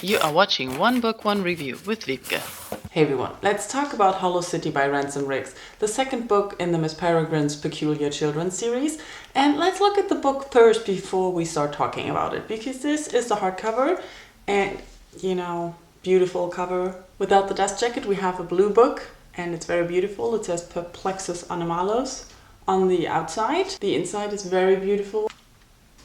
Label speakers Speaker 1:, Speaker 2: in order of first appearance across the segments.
Speaker 1: You are watching One Book, One Review with Wiebke.
Speaker 2: Hey everyone, let's talk about Hollow City by Ransom, the second book in the Miss Peregrine's Peculiar Children series. And let's look at the book first before we start talking about it, because this is the hardcover and, beautiful cover. Without the dust jacket, we have a blue book and it's very beautiful. It says Perplexus Animalos on the outside. The inside is very beautiful.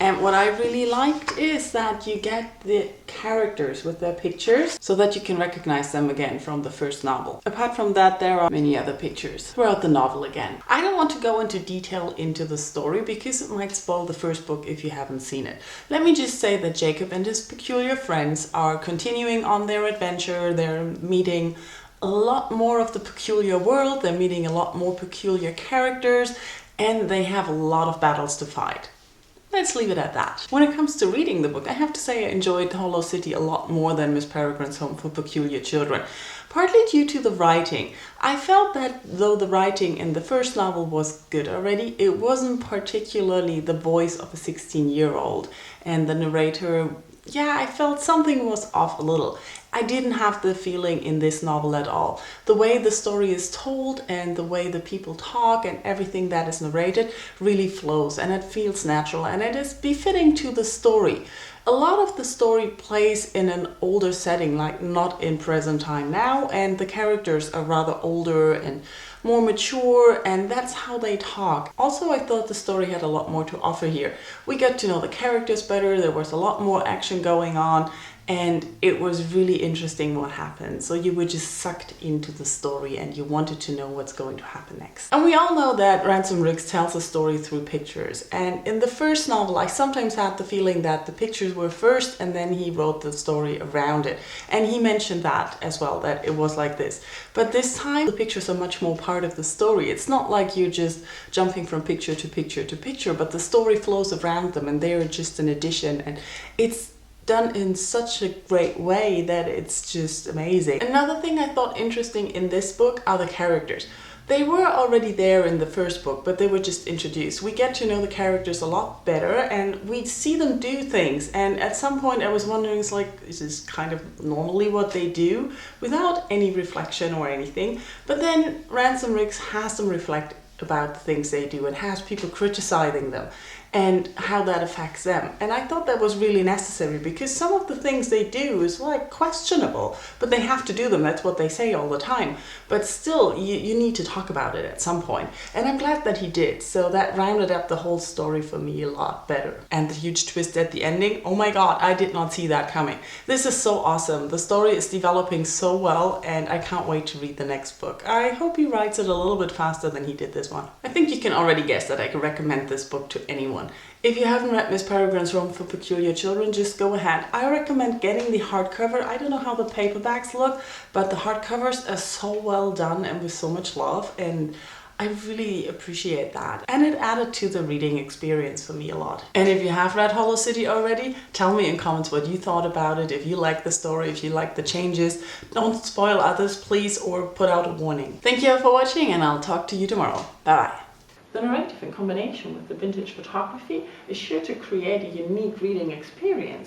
Speaker 2: And what I really liked is that you get the characters with their pictures so that you can recognize them again from the first novel. Apart from that, there are many other pictures throughout the novel again. I don't want to go into detail into the story because it might spoil the first book if you haven't seen it. Let me just say that Jacob and his peculiar friends are continuing on their adventure. They're meeting a lot more of the peculiar world. They're meeting a lot more peculiar characters and they have a lot of battles to fight. Let's leave it at that. When it comes to reading the book, I have to say I enjoyed Hollow City a lot more than Miss Peregrine's Home for Peculiar Children. Partly due to the writing. I felt that though the writing in the first novel was good already, it wasn't particularly the voice of a 16-year-old. And the narrator, I felt something was off a little. I didn't have the feeling in this novel at all. The way the story is told and the way the people talk and everything that is narrated really flows and it feels natural and it is befitting to the story. A lot of the story plays in an older setting, like not in present time now, and the characters are rather older and more mature, and that's how they talk. Also, I thought the story had a lot more to offer here. We got to know the characters better, there was a lot more action going on, and it was really interesting what happened. So you were just sucked into the story and you wanted to know what's going to happen next. And we all know that Ransom tells a story through pictures. And in the first novel, I sometimes had the feeling that the pictures were first and then he wrote the story around it. And he mentioned that as well, that it was like this. But this time, the pictures are much more part of the story. It's not like you're just jumping from picture to picture to picture, but the story flows around them and they're just an addition. And it's done in such a great way that it's just amazing. Another thing I thought interesting in this book are the characters. They were already there in the first book, but they were just introduced. We get to know the characters a lot better and we see them do things. And at some point I was wondering, is this kind of normally what they do without any reflection or anything? But then Ransom has them reflect about the things they do and has people criticizing them and how that affects them. And I thought that was really necessary because some of the things they do is questionable, but they have to do them. That's what they say all the time. But still, you need to talk about it at some point. And I'm glad that he did. So that rounded up the whole story for me a lot better. And the huge twist at the ending, oh my God, I did not see that coming. This is so awesome. The story is developing so well and I can't wait to read the next book. I hope he writes it a little bit faster than he did this one. I think you can already guess that I can recommend this book to anyone. If you haven't read Miss Peregrine's Home for Peculiar Children, just go ahead. I recommend getting the hardcover. I don't know how the paperbacks look, but the hardcovers are so well done and with so much love, and I really appreciate that. And it added to the reading experience for me a lot. And if you have read Hollow City already, tell me in comments what you thought about it, if you like the story, if you like the changes. Don't spoil others, please, or put out a warning. Thank you for watching and I'll talk to you tomorrow. Bye-bye. The narrative in combination with the vintage photography is sure to create a unique reading experience.